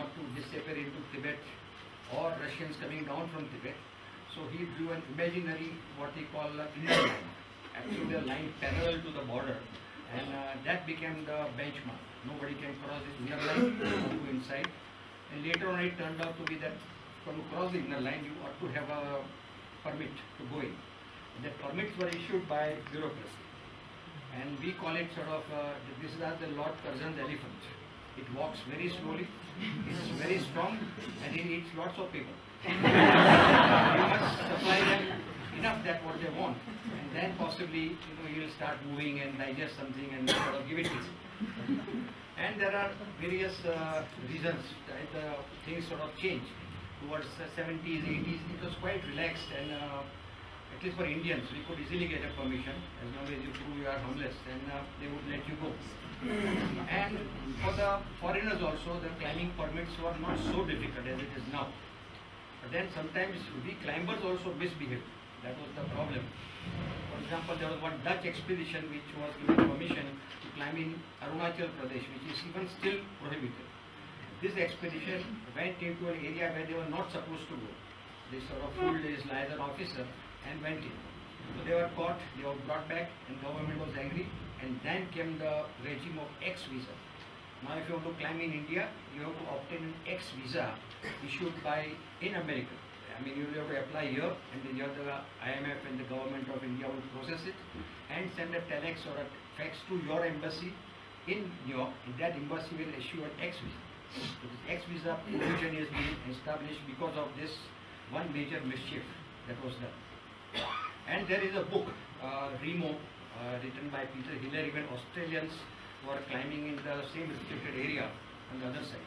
not to disappear into Tibet or Russians coming down from Tibet. So he drew an imaginary, what he call inner line, actually a line parallel to the border, and that became the benchmark. Nobody can cross this inner line or go inside. And later on it turned out to be that to cross the inner line you ought to have a permit to go in. And the permits were issued by bureaucracy. And we call it sort of, this is the Lord Curzon's elephant. It walks very slowly, it's very strong, and it eats lots of people. You must supply them enough that what they want, and then possibly you'll start moving and digest something and sort of give it to you. And there are various reasons that things sort of change. Towards the 70s, 80s, it was quite relaxed, and at least for Indians, we could easily get a permission as long as you prove you are homeless, and they would let you go. And for the foreigners also, the climbing permits were not so difficult as it is now. But then sometimes we climbers also misbehaved. That was the problem. For example, there was one Dutch expedition which was given permission to climb in Arunachal Pradesh, which is even still prohibited. This expedition went into an area where they were not supposed to go. They sort of fooled his liaison officer and went in. So they were caught, they were brought back, and government was angry, and then came the regime of X visa. Now if you want to climb in India, you have to obtain an X visa issued by in America. I mean, you have to apply here, and then you have the IMF and the government of India will process it and send a telex or a fax to your embassy in New York, and that embassy will issue an X visa. So this X visa provision is being established because of this one major mischief that was done. And there is a book, Remo, written by Peter Hiller. Even Australians were climbing in the same restricted area on the other side.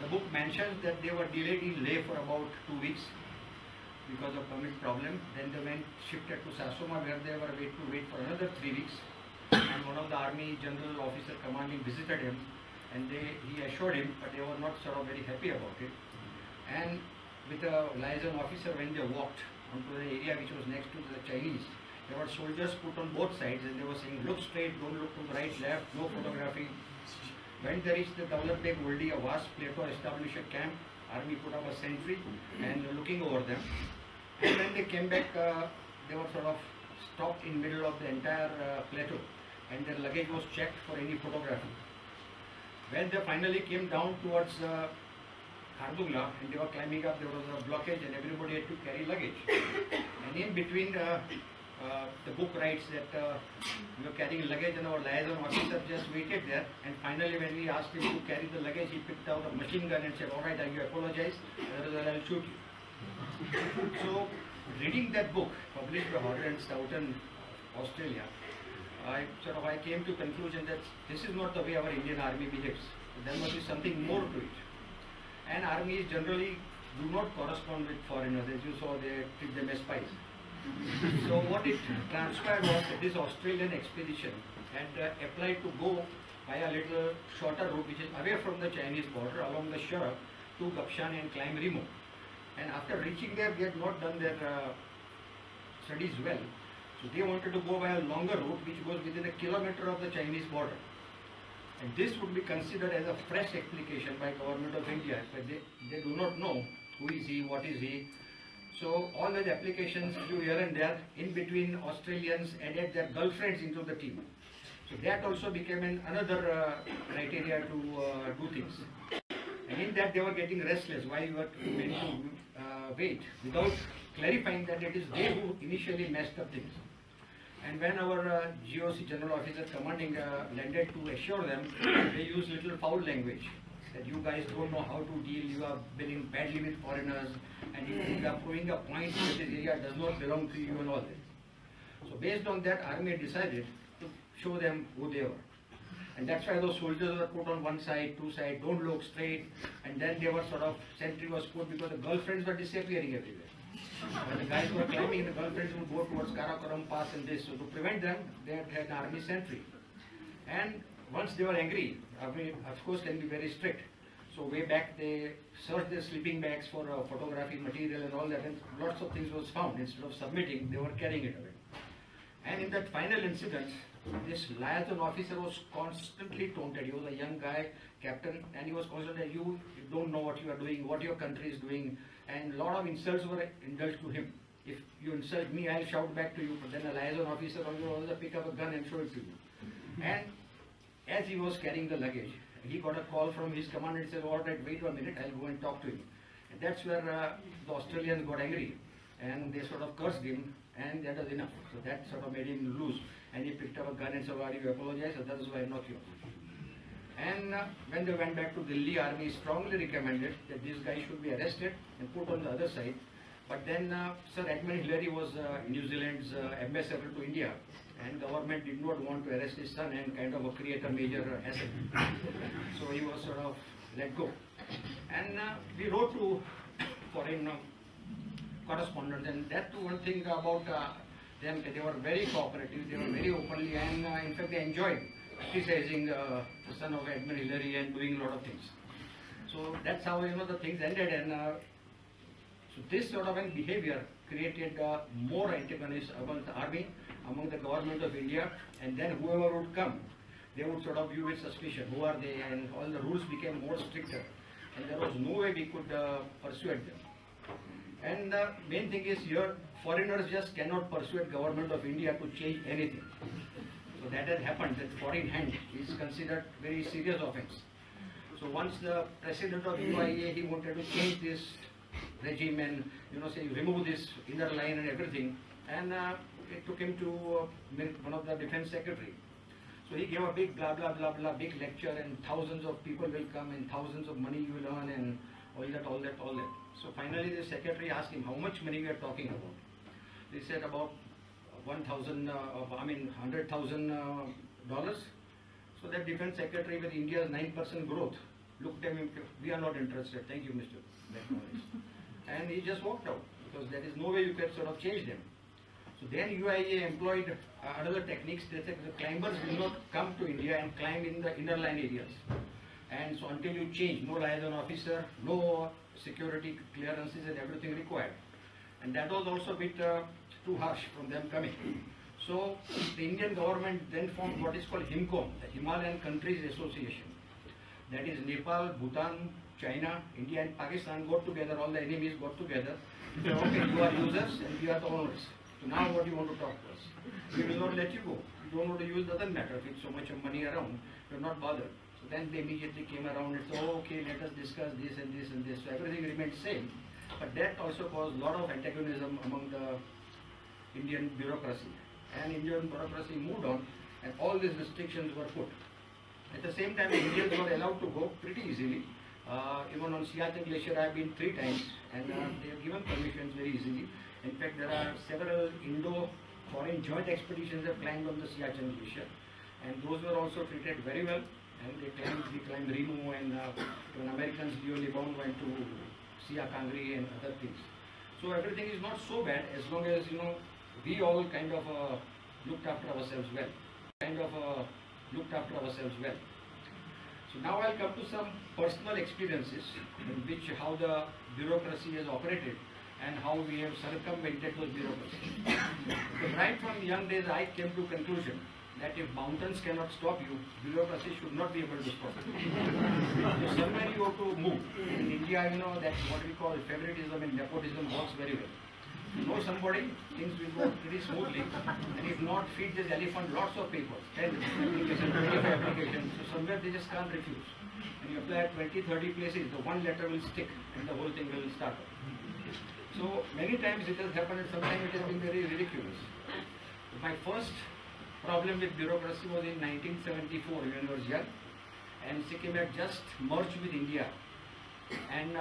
The book mentions that they were delayed in Leh for about 2 weeks because of permit problem. Then they went shifted to Satsuma, where they were wait for another 3 weeks. And one of the army general officer commanding visited him, and he assured him, but they were not sort of very happy about it. And with a liaison officer, when they walked onto the area which was next to the Chinese, there were soldiers put on both sides, and they were saying, look straight, don't look to the right, left, no photography. When they reached the Daulat Beg Oldie, a vast plateau, established a camp, army put up a sentry and looking over them. And when they came back, they were sort of stopped in middle of the entire plateau, and their luggage was checked for any photography. When they finally came down towards Khardungla and they were climbing up, there was a blockage and everybody had to carry luggage. And in between, the book writes that we were carrying luggage, and our liaison officer just waited there, and finally when we asked him to carry the luggage, he picked out a machine gun and said, alright, you apologize, otherwise I'll shoot you. So, reading that book, published by Hodder and Stoughton, Australia, I came to conclusion that this is not the way our Indian army behaves. There must be something more to it. And armies generally do not correspond with foreigners. As you saw, they treat them as spies. So what it transpired was that this Australian expedition had applied to go by a little shorter route, which is away from the Chinese border along the shore to Gapshan and climb Remo. And after reaching there, they had not done their studies well. So they wanted to go by a longer route which goes within a kilometer of the Chinese border. And this would be considered as a fresh application by government of India, but they do not know who is he, what is he. So all those applications flew here and there. In between, Australians added their girlfriends into the team. So that also became another criteria to do things. And in that they were getting restless. Why you were made to wait without clarifying that it is they who initially messed up things. And when our GOC General Officer Commanding landed to assure them, they used little foul language. That you guys don't know how to deal, you are dealing badly with foreigners, and you are proving a point that this area does not belong to you and all that. So based on that, army decided to show them who they were. And that's why those soldiers were put on one side, two sides, don't look straight, and then they were sort of, sentry was put because the girlfriends were disappearing everywhere. When the guys were climbing, the girlfriends would go towards Karakoram Pass and this. So to prevent them, they had an army sentry. And once they were angry, army of course can be very strict. So way back they searched their sleeping bags for photography material and all that, and lots of things was found. Instead of submitting, they were carrying it away. And in that final incident, this liaison officer was constantly taunted. He was a young guy, captain, and he was constantly, you don't know what you are doing, what your country is doing, and a lot of insults were indulged to him. If you insult me, I'll shout back to you, but then a liaison officer will always pick up a gun and show it to you. And as he was carrying the luggage, he got a call from his commander and said, all right, wait a minute, I'll go and talk to him. And that's where the Australians got angry, and they sort of cursed him, and that was enough. So that sort of made him lose. And he picked up a gun and said, why do you apologize? Otherwise, I knock you off. And when they went back to Delhi, army strongly recommended that this guy should be arrested and put on the other side. But then Sir Edmund Hillary was New Zealand's ambassador to India, and government did not want to arrest his son and kind of create a major hassle. So he was sort of let go. And we wrote to foreign correspondents, and that too one thing about them, they were very cooperative, they were very openly, and in fact they enjoyed criticizing the son of Edmund Hillary and doing a lot of things. So that's how the things ended, and so this sort of behavior created more antagonists among the army, among the government of India, and then whoever would come, they would sort of view with suspicion. Who are they? And all the rules became more stricter, and there was no way we could persuade them. And the main thing is here, foreigners just cannot persuade government of India to change anything. So that has happened, that foreign hand is considered very serious offense. So once the president of UIA, he wanted to change this regime and, say remove this inner line and everything, and it took him to one of the defense secretary. So he gave a big blah blah blah blah big lecture, and thousands of people will come and thousands of money you will earn and all that. So finally the secretary asked him how much money we are talking about. He said about $100,000. So that defense secretary with India's 9% growth looked at him, we are not interested, thank you Mr. And he just walked out, because there is no way you can sort of change them. So then UIA employed another techniques. They said the climbers will not come to India and climb in the inner line areas. And so until you change, no liaison officer, no security clearances and everything required. And that was also a bit too harsh from them coming. So the Indian government then formed what is called HIMCOM, the Himalayan Countries Association. That is Nepal, Bhutan, China, India and Pakistan got together, all the enemies got together. They said, okay, you are users and we are the owners. So now what do you want to talk to us? We will not let you go. You don't want to use, doesn't matter. With so much of money around, you're not bothered. So then they immediately came around and said, oh, okay, let us discuss this and this and this. So everything remained same. But that also caused a lot of antagonism among the Indian bureaucracy. And Indian bureaucracy moved on, and all these restrictions were put. At the same time, the Indians were allowed to go pretty easily. Even on Siachen Glacier, I have been 3 times, and they have given permissions very easily. In fact, there are several Indo-foreign joint expeditions that climbed on the Siachen Glacier, and those were also treated very well. And we climbed Remo, and when Americans, Leo Lebon went to Sia Kangri and other things. So everything is not so bad as long as we all kind of looked after ourselves well. So now I'll come to some personal experiences in which how the bureaucracy has operated and how we have circumvented those bureaucracies. So right from young days I came to conclusion that if mountains cannot stop you, bureaucracy should not be able to stop you. So somewhere you have to move. In India, that's what we call favoritism and nepotism works very well. You know somebody, things will go pretty smoothly, and if not, feed this elephant lots of papers, 10 applications, 25 applications, so somewhere they just can't refuse. And you apply at 20, 30 places, the one letter will stick and the whole thing will start up. So many times it has happened, and sometimes it has been very ridiculous. My first problem with bureaucracy was in 1974 when I was young, and Sikkim had just merged with India, and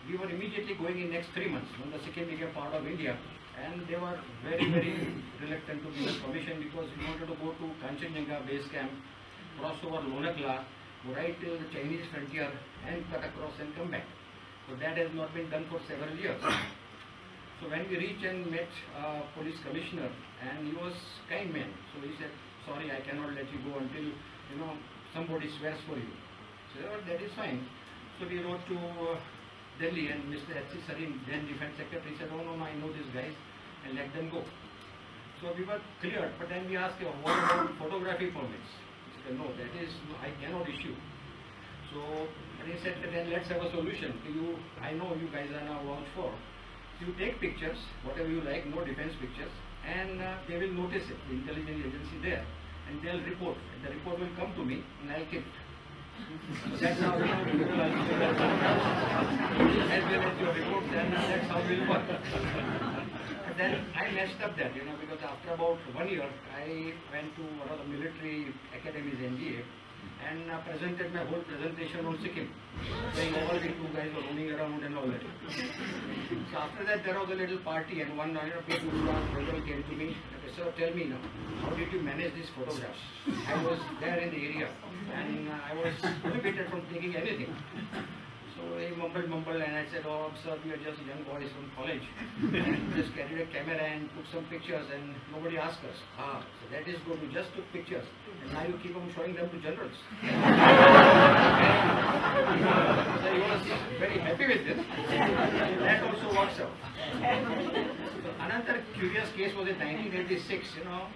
we were immediately going in next 3 months when the Sikkim became part of India, and they were very, very reluctant to give us permission because we wanted to go to Kanchenjunga base camp, cross over Lonakla, go right till the Chinese frontier and cut across and come back. So that has not been done for several years. So when we reached and met police commissioner, and he was kind man, so he said, sorry, I cannot let you go until somebody swears for you. So that is fine. So we wrote to Delhi, and Mr. H.C. Sarin, then defense secretary, said, oh no, I know these guys, and let them go. So we were cleared, but then we asked, what about photography permits? He said, no, that is, I cannot issue. So, but he said, then let's have a solution. I know you guys are now vouched for. You take pictures, whatever you like, no defense pictures, and they will notice it, the intelligence agency there, and they'll report. And the report will come to me, and I'll keep it. So that's how as well as your report, then that's how we'll work. But then I messed up that, because after about 1 year, I went to one of the military academies, NDA, and presented my whole presentation on Sikkim, saying all the two guys were roaming around and all that. So after that, there was a little party, and one people came to me, sir, tell me now, how did you manage these photographs? I was there in the area, and I was prohibited from taking anything. So he mumbled, and I said, oh, sir, we are just young boys from college. And just carried a camera and took some pictures, and nobody asked us. So that is good, we just took pictures, and now you keep on showing them to generals. So he was very happy with this. That also works out. So another curious case was in 1986, a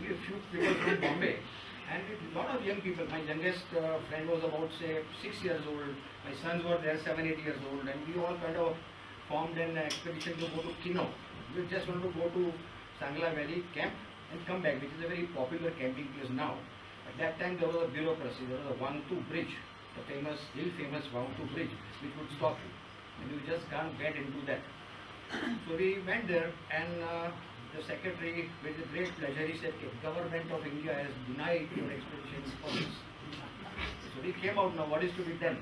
few people from Bombay. And a lot of young people, my youngest friend was about, say, 6 years old. My sons were there, 7, 8 years old. And we all kind of formed an expedition to go to Kino. We just wanted to go to Sangla Valley, camp, and come back, which is a very popular camping place now. At that time, there was a bureaucracy. There was a Wangtu bridge, the ill-famous Wangtu bridge, which would stop you. And you just can't get into that. So we went there, and the secretary, with a great pleasure, he said, government of India has denied your expedition permits. So we came out now, what is to be done?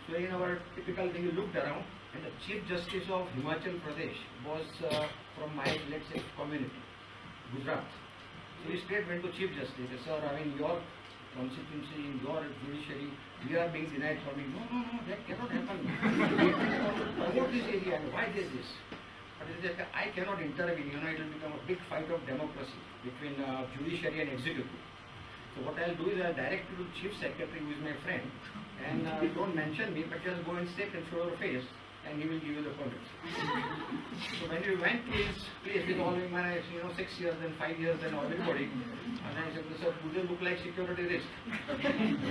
So in our typical thing, we looked around, and the Chief Justice of Himachal Pradesh was from my, let's say, community, Gujarat. So we straight went to Chief Justice. He said, sir, your constituency, your judiciary, we are being denied permit. No, that cannot happen. We want to promote this area, and why is this? But I cannot intervene, it will become a big fight of democracy between judiciary and executive. So what I'll do is I'll direct you to the Chief Secretary, who is my friend, and don't mention me, but just go and sit and show your face, and he will give you the permits. So when we went to his place with all my, 6 years and 5 years and everybody, and I said, sir, do they look like security risk?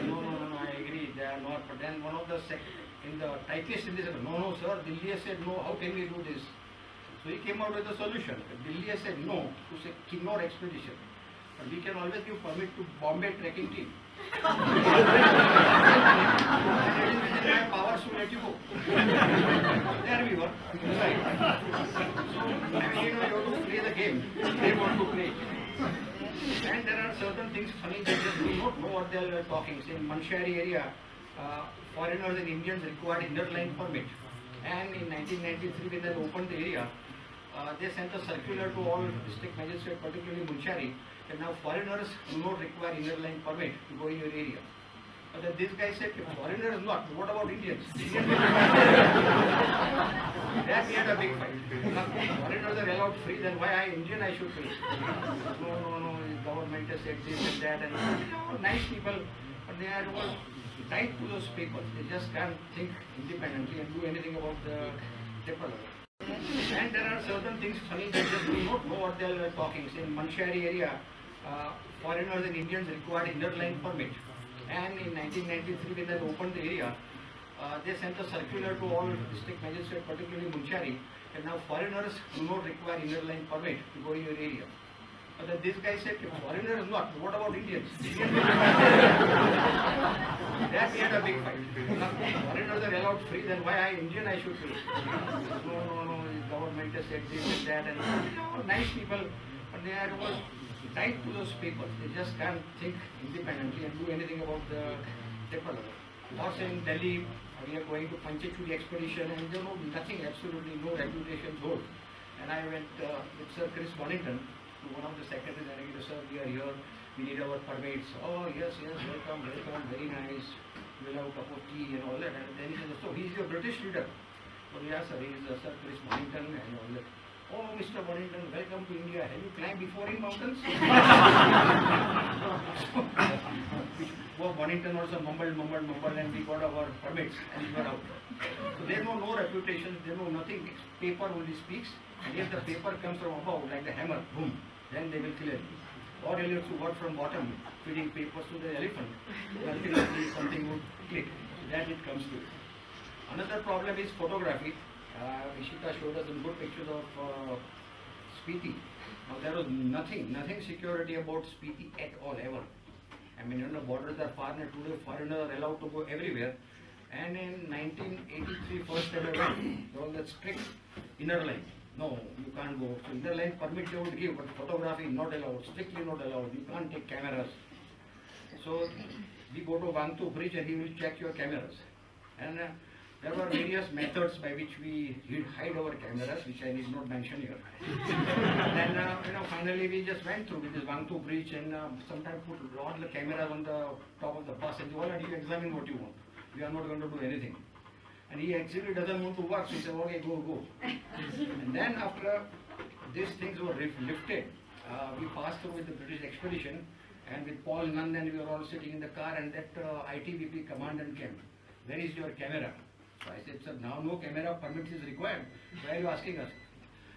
No, I agree, they are not. But then one of the in the typist in this said, no, sir, Delhi has said no, how can we do this? So he came out with a solution. Delhi has said no to say Kinnor expedition. But we can always give permit to Bombay trekking team. And it is within my powers to let you go. There we were. Right. So, you have to play the game. They want to play. And there are certain things funny, they just do not know what they are talking. Say in Mussoorie area, foreigners and Indians required inner line permit. And in 1993, when they opened the area, they sent a circular to all district magistrates, particularly Mussoorie, that now foreigners do not require inner line permit to go in your area. But then this guy said, foreigners not, what about Indians? That we had a big fight. Foreigners are allowed free, then why I Indian I should pay? No, the government has said this and that, and nice people, but they are all tied to those papers. They just can't think independently and do anything about the triple. And there are certain things funny, they just do not know what they are talking. Say in Mussoorie area, foreigners and Indians required inner line permit. And in 1993, when they opened the area, they sent a circular to all district magistrates, particularly Mussoorie, and now foreigners do not require inner line permit to go in your area. But then this guy said, foreigners not, what about Indians? That we had a big fight. Foreigners are allowed free, then why I Indian I should pay? No, the government has said this and that, and nice people, but they are all tied to those papers. They just can't think independently and do anything about the triple. Also in Delhi, we are going to Panchachuri expedition, and nothing, absolutely no reputation hold. And I went with Sir Chris Bonington to one of the secretaries, and I said, sir, we are here, we need our permits. Oh, yes, welcome, very nice. We'll have a cup of tea and all that. And then he said, so he's your British leader? Oh, yes, sir, he is Sir Chris Bonington and all that. "Oh, Mr. Bonington, welcome to India. Have you climbed before in mountains?" Poor Bonington also mumbled, and we got our permits and we were out. So they know no reputation, they know nothing. Paper only speaks, and if the paper comes from above, like the hammer, boom, then they will clear it. Or they'll have to work from bottom, feeding papers to the elephant. Ultimately, something would click. Then it comes to it. Another problem is photography. Ishita showed us some good pictures of Spiti. Now there was nothing security about Spiti at all, ever. I mean, borders are far, and today foreigners are allowed to go everywhere. And in 1983, first time I went, there was that strict inner line. No, you can't go. So inner line permit they would give, but photography not allowed, strictly not allowed. You can't take cameras. So we go to Wangtu Bridge and he will check your cameras. And there were various methods by which we hide our cameras, which I need not mention here. Then finally we just went through with this Wangtu Bridge and sometimes put all the cameras on the top of the bus and all, and you examine what you want. We are not going to do anything. And he actually doesn't want to work, so he said, okay, go. And then after these things were lifted, we passed through with the British expedition, and with Paul Nunn, and we were all sitting in the car, and that ITBP commandant came. Where is your camera? So I said, sir, now no camera permit is required. Why are you asking us?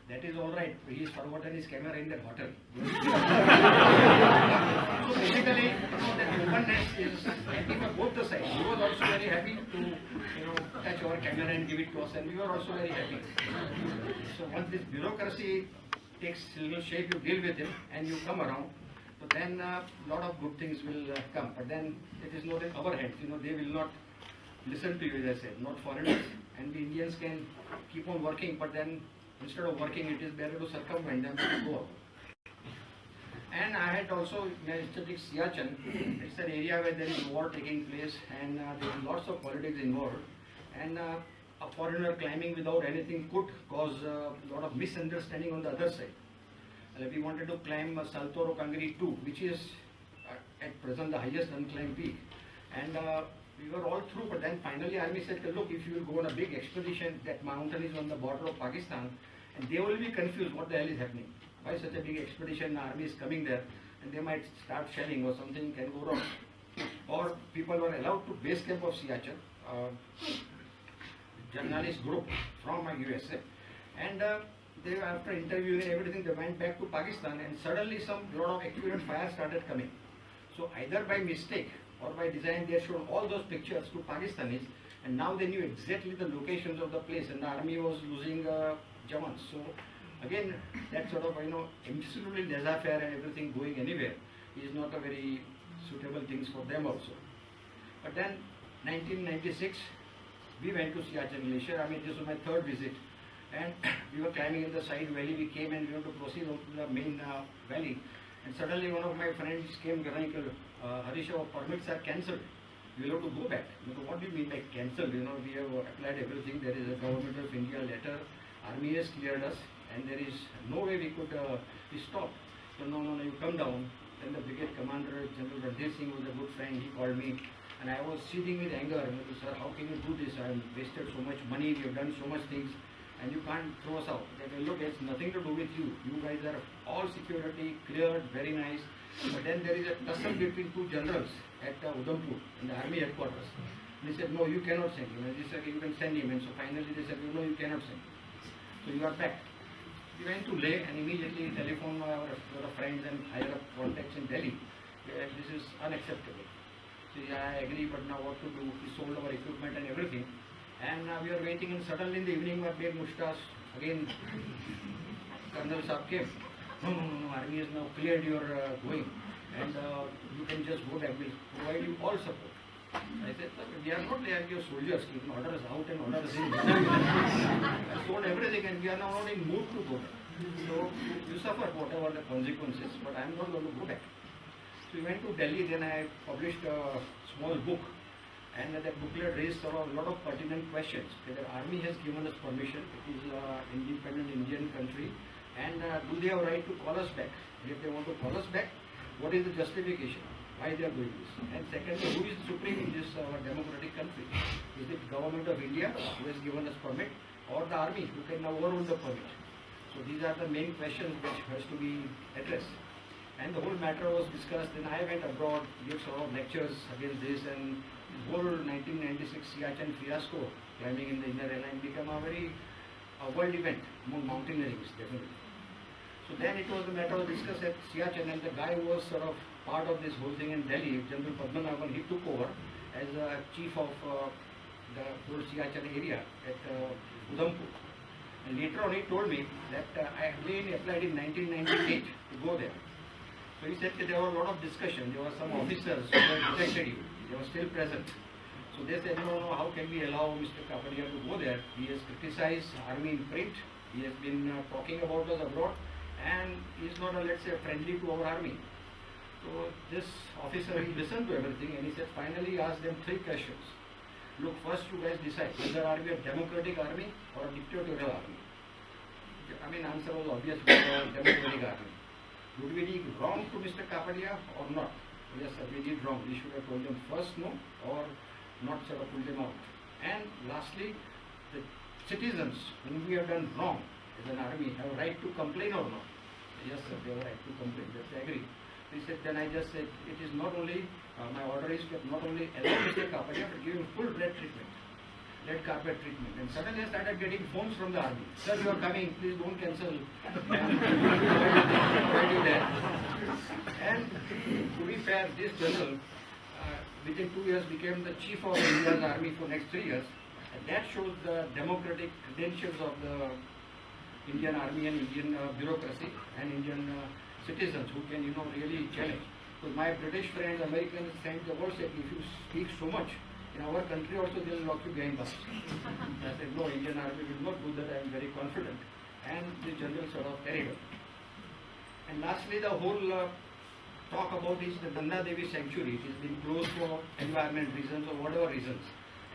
That is all right. He has forgotten his camera in that hotel. So basically, that openness is happy for both the sides. He was also very happy to, touch our camera and give it to us, and we were also very happy. So once this bureaucracy takes little shape, you deal with him and you come around. So then a lot of good things will come. But then it is not in our hands. They will not listen to you, as I said, not foreigners. And we Indians can keep on working, but then instead of working, it is better to circumvent them to go out. And I had also studied Siachen. It's an area where there is war taking place, and there is lots of politics involved. And a foreigner climbing without anything could cause a lot of misunderstanding on the other side. We wanted to climb Saltoro Kangri 2, which is at present the highest unclimbed peak. And we were all through, but then finally army said, look, if you will go on a big expedition, that mountain is on the border of Pakistan, and they will be confused what the hell is happening. Why such a big expedition, army is coming there, and they might start shelling or something can go wrong. Or people were allowed to base camp of Siachen, journalist group from USA, and they, after interviewing everything, they went back to Pakistan, and suddenly some lot of accurate fire started coming. So either by mistake or by design, they showed all those pictures to Pakistanis, and now they knew exactly the locations of the place, and the army was losing Jawans. So again, that sort of absolutely laissez-faire and everything going anywhere is not a very suitable things for them also. But then 1996, we went to Siachen Glacier. I mean, this was my third visit, and we were climbing in the side valley. We came and we had to proceed on to the main valley, and suddenly one of my friends came saying, Harish, our permits are cancelled. We will have to go back. What do you mean by cancelled? We have applied everything. There is a Government of India letter. Army has cleared us, and there is no way we could be stopped. So no, you come down. Then the brigade commander, General Ranjit Singh, was a good friend. He called me, and I was seething with anger. Sir, how can you do this? I have wasted so much money. We have done so much things, and you can't throw us out. I said, look, it's nothing to do with you. You guys are all security cleared, very nice. But then there is a tussle between two generals at Udhampur in the army headquarters. And they said, no, you cannot send him. And they said, you can send him. And so finally they said, no, you cannot send him. So you are back. We went to Leh and immediately telephoned our friends and higher up contacts in Delhi. This is unacceptable. So yeah, I agree, but now what to do? We sold our equipment and everything. And we are waiting, and suddenly in the evening, my big mustache, again, Colonel Saab came. No, army has now cleared your going, and you can just go back. We'll provide you all support. I said, we are not like your soldiers, keeping orders out and orders in. I sold everything, and we are now not in mood to go back. So you suffer whatever the consequences, but I am not going to go back. So we went to Delhi, then I published a small book, and that booklet raised a lot of pertinent questions. The army has given us permission. It is an independent Indian country. And do they have a right to call us back? And if they want to call us back, what is the justification? Why they are doing this? And secondly, who is supreme in this democratic country? Is it Government of India who has given us permit, or the army who can now overrule the permit? So these are the main questions which has to be addressed. And the whole matter was discussed. Then I went abroad, gave sort of lectures against this, and the whole 1996 Siachen fiasco, climbing in the inner airline, became a very world event among mountaineers, definitely. So then it was a matter of discussed at Siachen, and the guy who was sort of part of this whole thing in Delhi, General Padmanabhan, he took over as a chief of the whole Siachen area at Udhampur. And later on he told me that I again applied in 1998 to go there. So he said that there were a lot of discussion. There were some officers who were rejected you. They were still present. So they said, no, how can we allow Mr. Kapadia to go there? He has criticized army in print. He has been talking about us abroad, and he is not, let's say, friendly to our army. So this officer, he listened to everything, and he said, finally asked them 3 questions. Look, first you guys decide whether are we a democratic army or a dictatorial army. I mean, answer was obvious, we are a democratic army. Would we did wrong to Mr. Kapadia or not? Yes, sir, we did wrong. We should have told them first no or not sort of pulled them out. And lastly, the citizens whom we have done wrong as an army have a right to complain or not. Yes, sir, they have a right to complain. Yes, I agree. He said, then I just said, it is not only, my order is to not only allow Mr. Kapadia, but give him full red treatment, red carpet treatment. And suddenly I started getting phones from the army. Sir, you are coming, please don't cancel. Why do that? And to be fair, this general, within 2 years became the chief of India's army for next 3 years. And that shows the democratic credentials of the Indian army and Indian bureaucracy and Indian citizens who can, really challenge. Because my British friends, American friends, they all said, if you speak so much, in our country also they will lock you behind bars. I said, no, Indian army will not do that, I am very confident. And the general sort of carried on. And lastly, the whole talk about is the Nanda Devi sanctuary. It has been closed for environment reasons or whatever reasons.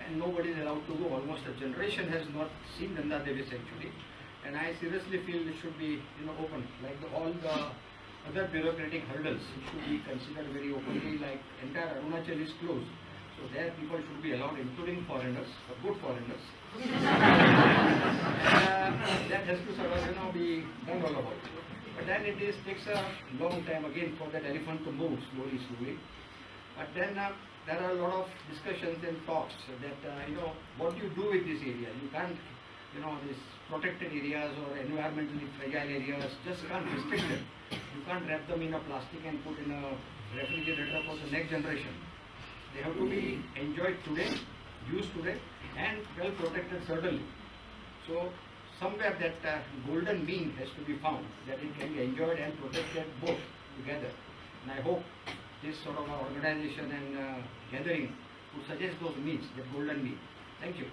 And nobody is allowed to go. Almost a generation has not seen Nanda Devi sanctuary. And I seriously feel it should be, open. Like all the other bureaucratic hurdles, it should be considered very openly. Like entire Arunachal is closed. So there people should be allowed, including foreigners, good foreigners. That has to sort of, be done all about. But then takes a long time again for that elephant to move slowly. But then there are a lot of discussions and talks that, what do you do with this area? You can't, these protected areas or environmentally fragile areas, just can't restrict them. You can't wrap them in a plastic and put in a refrigerator for the next generation. They have to be enjoyed today, used today, and well protected certainly. So somewhere that golden mean has to be found, that it can be enjoyed and protected both together. And I hope this sort of organization and gathering would suggest those means, that golden mean. Thank you.